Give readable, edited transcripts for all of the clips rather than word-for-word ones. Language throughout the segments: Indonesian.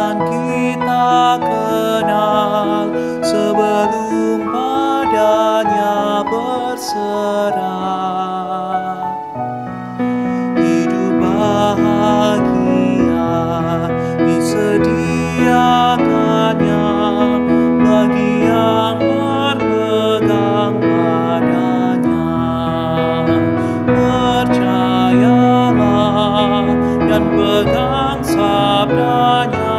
akan kita kenal sebelum padanya berserah. Hidup bahagia disediakannya bagi yang berpegang padanya. Percayalah dan pegang sabdanya,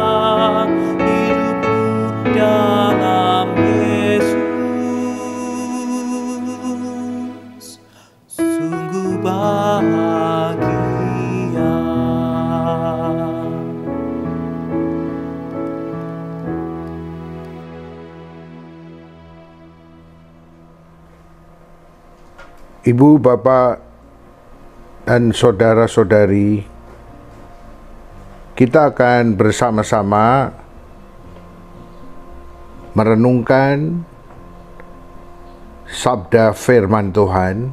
hidupku dalam Yesus sungguh bahagia. Ibu, Bapak, dan saudara-saudari, kita akan bersama-sama merenungkan sabda firman Tuhan.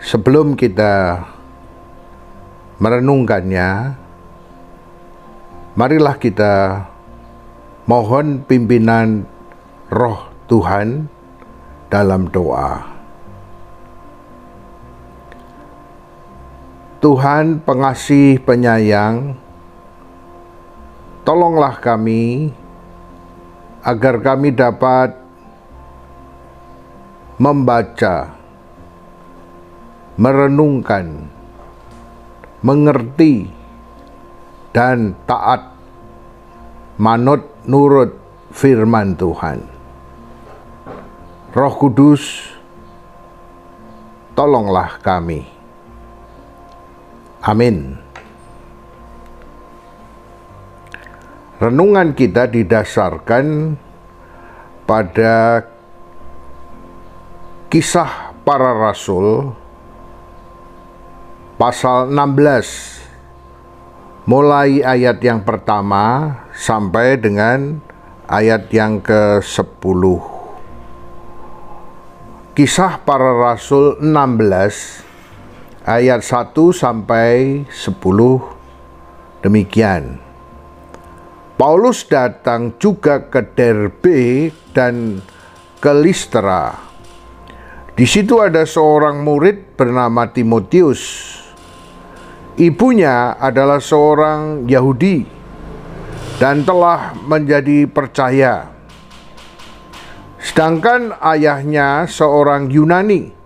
Sebelum kita merenungkannya, marilah kita mohon pimpinan Roh Tuhan dalam doa. Tuhan pengasih penyayang, tolonglah kami agar kami dapat membaca, merenungkan, mengerti, dan taat manut nurut firman Tuhan. Roh Kudus, tolonglah kami. Amin. Renungan kita didasarkan pada Kisah Para Rasul pasal 16, mulai ayat yang pertama sampai dengan ayat yang ke-10. Kisah Para Rasul 16 ayat 1 sampai 10 demikian. Paulus datang juga ke Derbe dan ke Listra. Di situ ada seorang murid bernama Timotius. Ibunya adalah seorang Yahudi dan telah menjadi percaya. Sedangkan ayahnya seorang Yunani.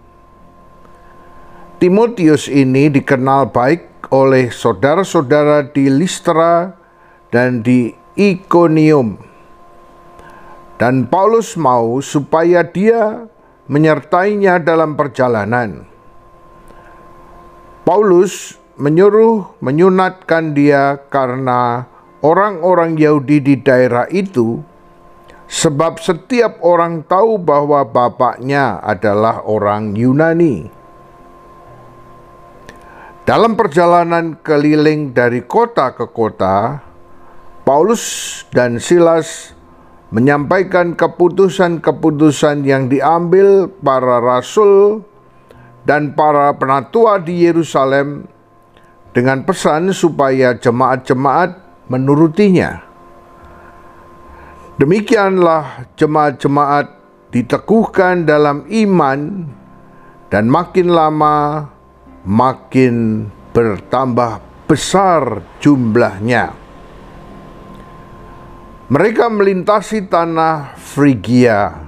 Timotius ini dikenal baik oleh saudara-saudara di Listra dan di Ikonium. Dan Paulus mau supaya dia menyertainya dalam perjalanan. Paulus menyunatkan dia karena orang-orang Yahudi di daerah itu, sebab setiap orang tahu bahwa bapaknya adalah orang Yunani. Dalam perjalanan keliling dari kota ke kota, Paulus dan Silas menyampaikan keputusan-keputusan yang diambil para rasul dan para penatua di Yerusalem dengan pesan supaya jemaat-jemaat menurutinya. Demikianlah jemaat-jemaat diteguhkan dalam iman dan makin lama makin bertambah besar jumlahnya. Mereka melintasi tanah Frigia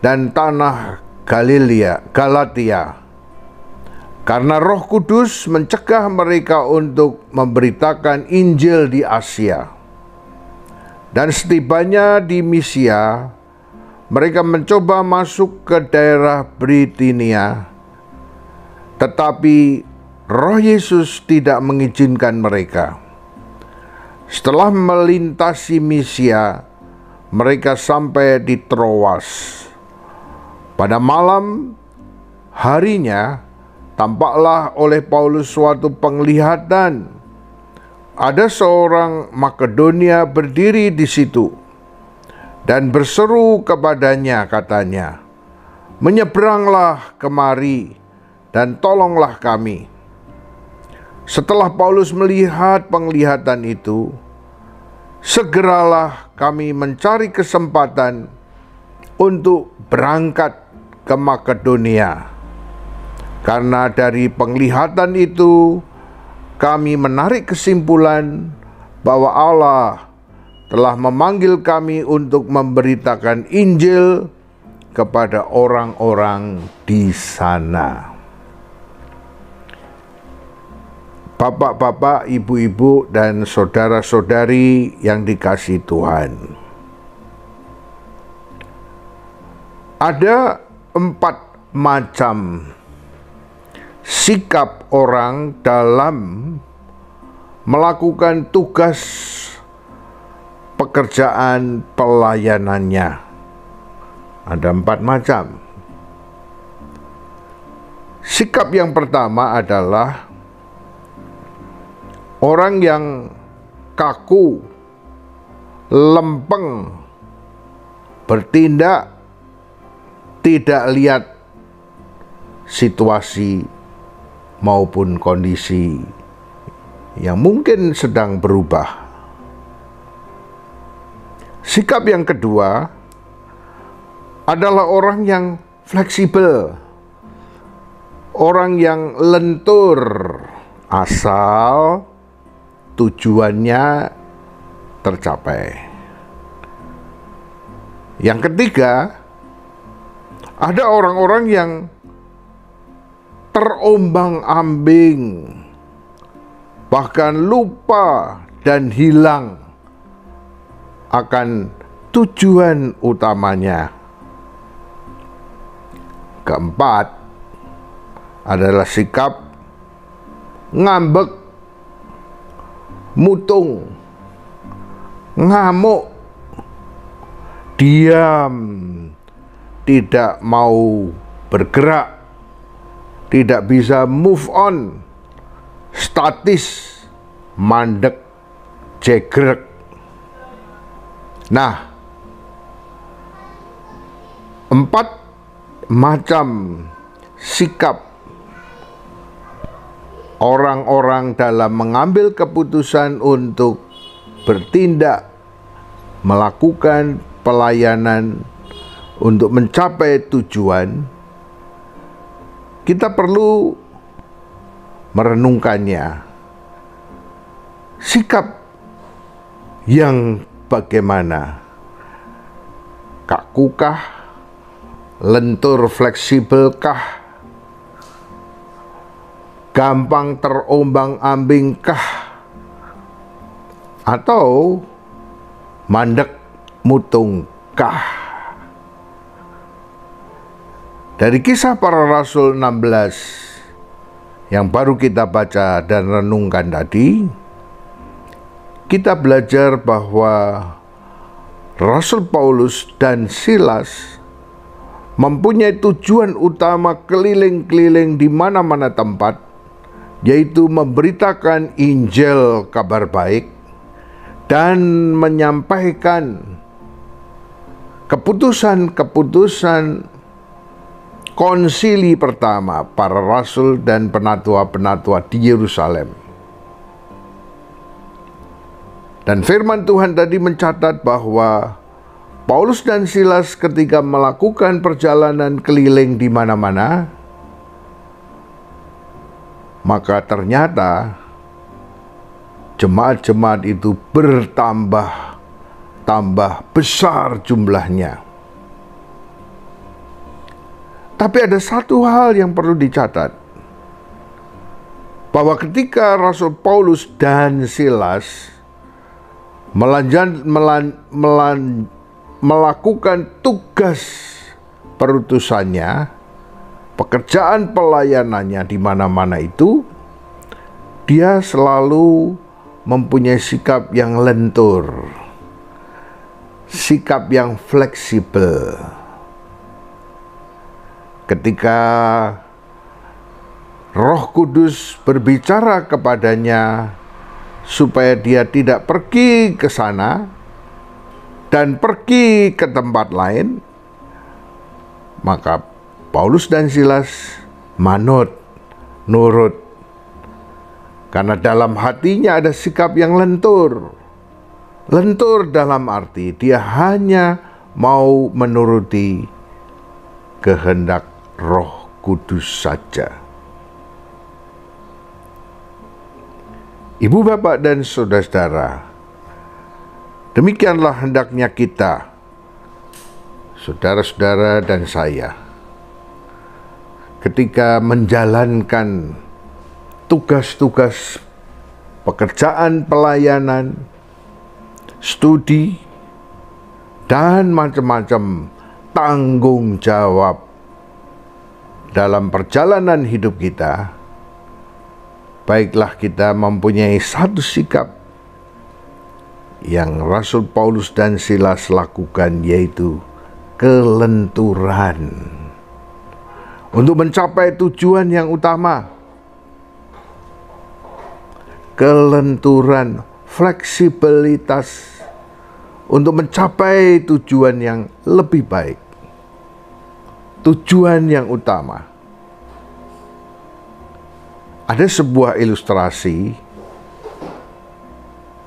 dan tanah Galatia, karena Roh Kudus mencegah mereka untuk memberitakan Injil di Asia. Dan setibanya di Misia, mereka mencoba masuk ke daerah Bitinia, tetapi Roh Yesus tidak mengizinkan mereka. Setelah melintasi Misia, mereka sampai di Troas. Pada malam harinya, tampaklah oleh Paulus suatu penglihatan. Ada seorang Makedonia berdiri di situ dan berseru kepadanya, katanya, "Menyeberanglah kemari dan tolonglah kami." Setelah Paulus melihat penglihatan itu, segeralah kami mencari kesempatan untuk berangkat ke Makedonia. Karena dari penglihatan itu kami menarik kesimpulan bahwa Allah telah memanggil kami untuk memberitakan Injil kepada orang-orang di sana. Bapak-bapak, ibu-ibu, dan saudara-saudari yang dikasihi Tuhan, ada 4 macam sikap orang dalam melakukan tugas pekerjaan pelayanannya. Ada 4 macam. Sikap yang pertama adalah orang yang kaku, lempeng, bertindak tidak lihat situasi maupun kondisi yang mungkin sedang berubah. Sikap yang kedua adalah orang yang fleksibel, orang yang lentur asal tujuannya tercapai. Yang ketiga, ada orang-orang yang terombang-ambing, bahkan lupa dan hilang akan tujuan utamanya. Keempat adalah sikap ngambek, mutung, ngamuk, diam, tidak mau bergerak, tidak bisa move on, statis, mandek, jegrek. Nah, 4 macam sikap orang-orang dalam mengambil keputusan untuk bertindak, melakukan pelayanan untuk mencapai tujuan, kita perlu merenungkannya. Sikap yang bagaimana? Kakukah? Lentur fleksibelkah? Gampang terombang-ambingkah? Atau mandek mutungkah? Dari Kisah Para Rasul 16 yang baru kita baca dan renungkan tadi, kita belajar bahwa Rasul Paulus dan Silas mempunyai tujuan utama keliling-keliling di mana-mana tempat, yaitu memberitakan Injil kabar baik dan menyampaikan keputusan-keputusan konsili pertama para rasul dan penatua-penatua di Yerusalem. Dan firman Tuhan tadi mencatat bahwa Paulus dan Silas ketika melakukan perjalanan keliling di mana-mana, maka ternyata jemaat-jemaat itu bertambah besar jumlahnya. Tapi ada satu hal yang perlu dicatat, bahwa ketika Rasul Paulus dan Silas melakukan tugas perutusannya, pekerjaan pelayanannya di mana-mana itu, dia selalu mempunyai sikap yang lentur, sikap yang fleksibel. Ketika Roh Kudus berbicara kepadanya supaya dia tidak pergi ke sana dan pergi ke tempat lain, maka Paulus dan Silas nurut. Karena dalam hatinya ada sikap yang lentur, Lentur dalam arti dia hanya mau menuruti kehendak Roh Kudus saja. Ibu, bapak, dan saudara-saudara, demikianlah hendaknya kita, saudara-saudara dan saya, ketika menjalankan tugas-tugas pekerjaan pelayanan, studi, dan macam-macam tanggung jawab dalam perjalanan hidup kita, baiklah kita mempunyai satu sikap yang Rasul Paulus dan Silas lakukan, yaitu kelenturan untuk mencapai tujuan yang utama. Kelenturan, fleksibilitas untuk mencapai tujuan yang lebih baik, tujuan yang utama. Ada sebuah ilustrasi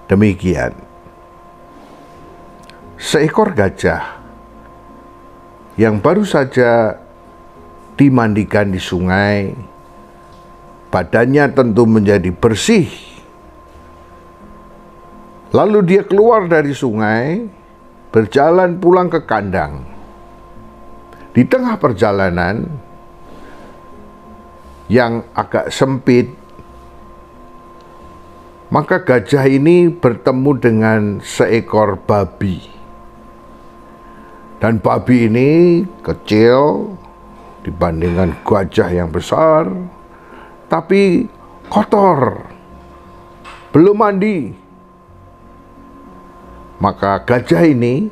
demikian. Seekor gajah yang baru saja dimandikan di sungai, badannya tentu menjadi bersih. Lalu dia keluar dari sungai, berjalan pulang ke kandang. Di tengah perjalanan yang agak sempit, maka gajah ini bertemu dengan seekor babi. Dan babi ini kecil dibandingkan gajah yang besar, tapi kotor, belum mandi. Maka gajah ini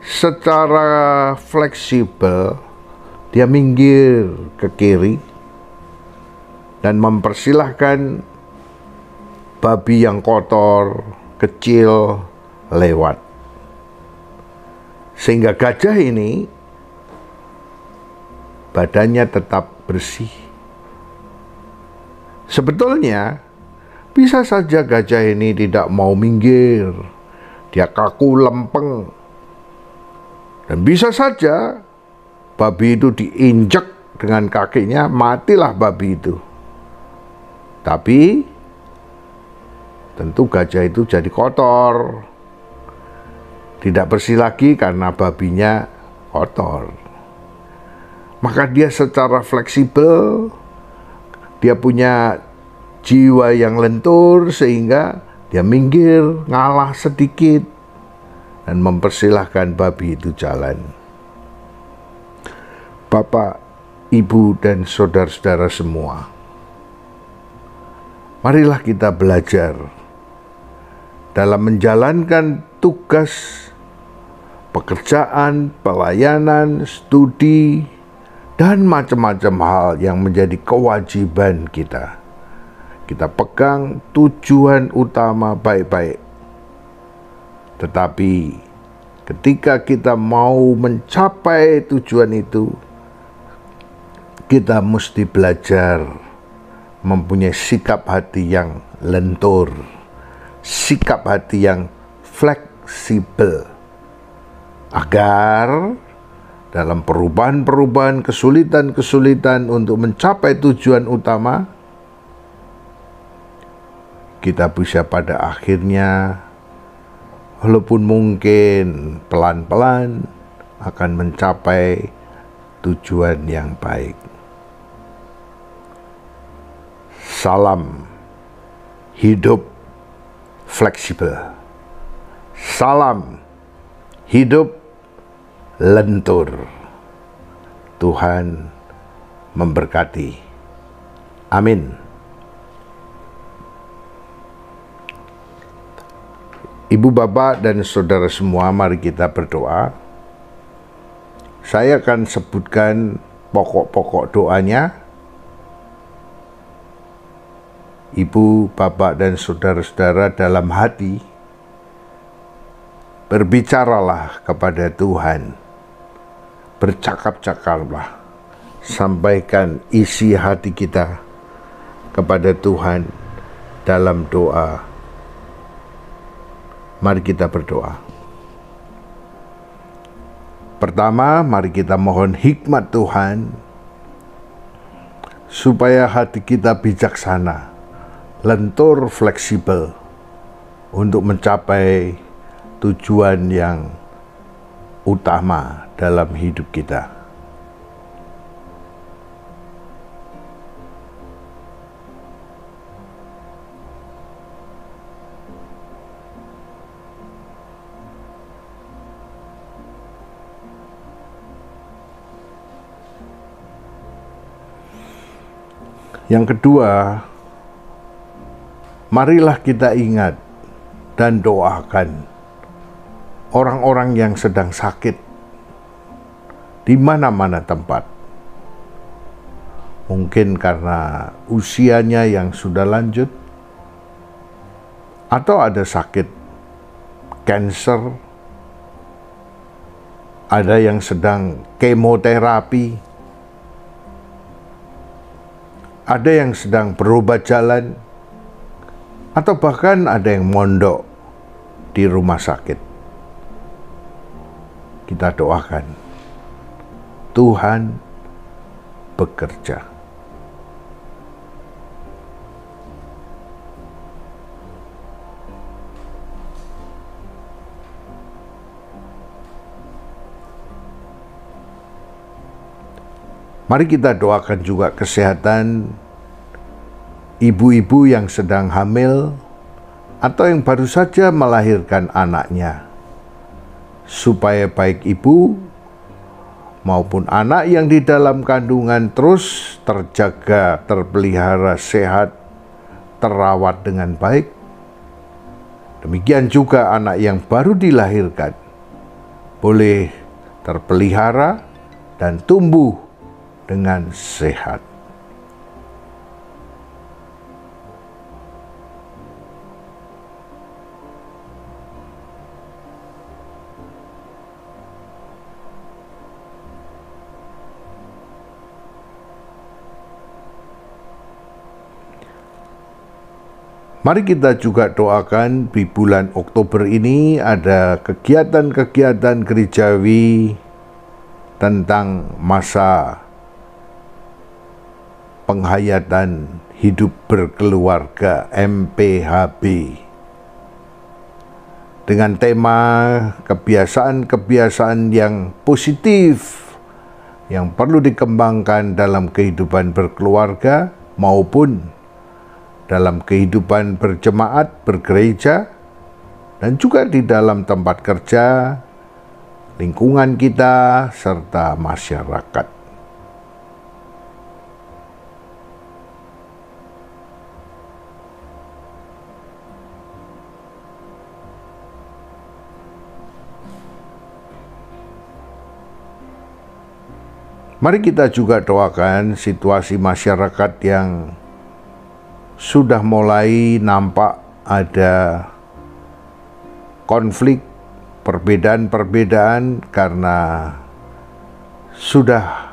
secara fleksibel dia minggir ke kiri dan mempersilahkan babi yang kotor, kecil lewat. Sehingga gajah ini badannya tetap bersih. Sebetulnya bisa saja gajah ini tidak mau minggir, dia kaku lempeng, dan bisa saja babi itu diinjek dengan kakinya, matilah babi itu. Tapi tentu gajah itu jadi kotor, tidak bersih lagi karena babinya kotor. Maka dia secara fleksibel, dia punya jiwa yang lentur sehingga dia minggir, ngalah sedikit, dan mempersilahkan babi itu jalan. Bapak, Ibu, dan saudara-saudara semua, marilah kita belajar dalam menjalankan tugas pekerjaan, pelayanan, studi, dan macam-macam hal yang menjadi kewajiban kita. Kita pegang tujuan utama baik-baik. Tetapi ketika kita mau mencapai tujuan itu, kita mesti belajar mempunyai sikap hati yang lentur, sikap hati yang fleksibel, agar dalam perubahan-perubahan, kesulitan-kesulitan untuk mencapai tujuan utama, kita bisa pada akhirnya, walaupun mungkin pelan-pelan, akan mencapai tujuan yang baik. Salam hidup fleksibel. Salam hidup lentur. Tuhan memberkati. Amin. Ibu, bapak, dan saudara semua, mari kita berdoa. Saya akan sebutkan pokok-pokok doanya. Ibu, bapak, dan saudara-saudara dalam hati, berbicaralah kepada Tuhan. Bercakap-cakaplah. Sampaikan isi hati kita kepada Tuhan dalam doa. Mari kita berdoa. Pertama, mari kita mohon hikmat Tuhan supaya hati kita bijaksana, lentur, fleksibel untuk mencapai tujuan yang utama dalam hidup kita. Yang kedua, marilah kita ingat dan doakan orang-orang yang sedang sakit di mana-mana tempat. Mungkin karena usianya yang sudah lanjut, atau ada sakit kanker, ada yang sedang kemoterapi, ada yang sedang berobat jalan, atau bahkan ada yang mondok di rumah sakit. Kita doakan Tuhan bekerja. Mari kita doakan juga kesehatan ibu-ibu yang sedang hamil atau yang baru saja melahirkan anaknya, supaya baik ibu maupun anak yang di dalam kandungan terus terjaga, terpelihara sehat, terawat dengan baik. Demikian juga anak yang baru dilahirkan boleh terpelihara dan tumbuh dengan sehat. Mari kita juga doakan di bulan Oktober ini ada kegiatan-kegiatan gerejawi tentang masa penghayatan hidup berkeluarga MPHB dengan tema kebiasaan-kebiasaan yang positif yang perlu dikembangkan dalam kehidupan berkeluarga maupun dalam kehidupan berjemaat, bergereja, dan juga di dalam tempat kerja, lingkungan kita, serta masyarakat. Mari kita juga doakan situasi masyarakat yang sudah mulai nampak ada konflik, perbedaan-perbedaan karena sudah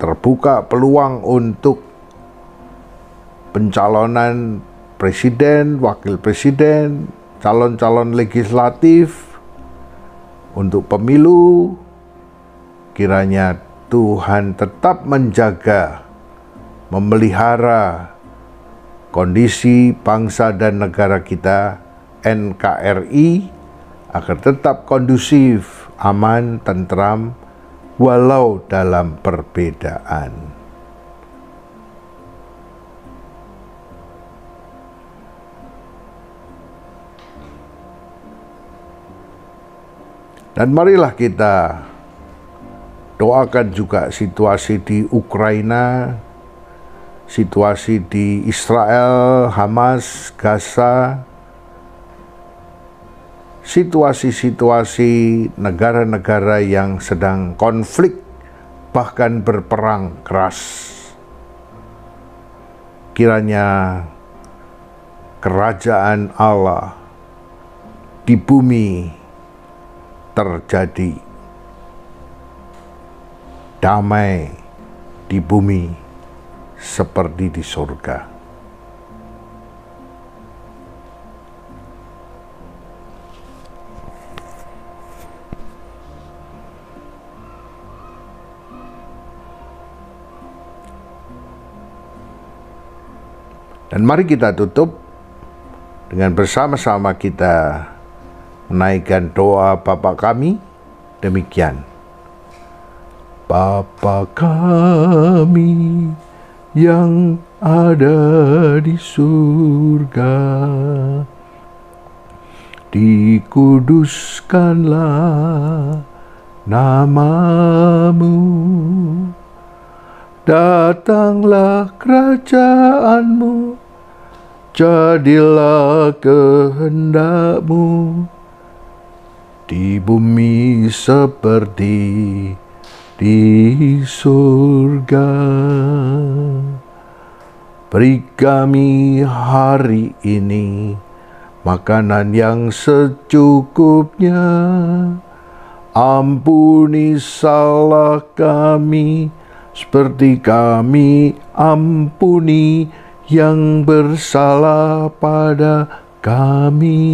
terbuka peluang untuk pencalonan presiden, wakil presiden, calon-calon legislatif untuk pemilu. Kiranya Tuhan tetap menjaga, memelihara kondisi bangsa dan negara kita, NKRI, agar tetap kondusif, aman, tentram, walau dalam perbedaan. Dan marilah kita doakan juga situasi di Ukraina, situasi di Israel, Hamas, Gaza, situasi-situasi negara-negara yang sedang konflik, bahkan berperang keras. Kiranya kerajaan Allah di bumi terjadi, damai di bumi seperti di surga. Dan mari kita tutup dengan bersama-sama kita menaikkan doa Bapa kami. Demikian. Bapa kami yang ada di surga, dikuduskanlah namamu, datanglah kerajaanmu, jadilah kehendakmu di bumi seperti di surga. Beri kami hari ini makanan yang secukupnya. Ampuni salah kami seperti kami ampuni yang bersalah pada kami.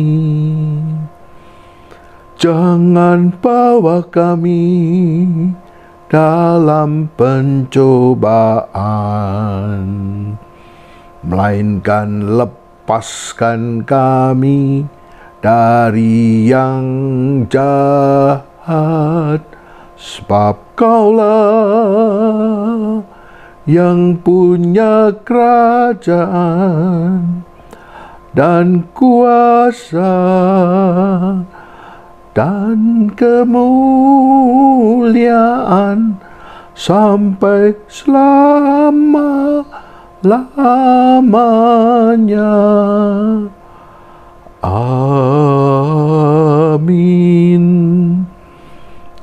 Jangan bawa kami dalam pencobaan, melainkan lepaskan kami dari yang jahat, sebab Kaulah yang punya kerajaan dan kuasa dan kemuliaan sampai selama-lamanya. Amin.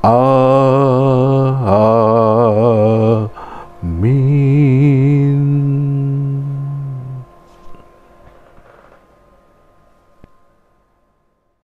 Amin.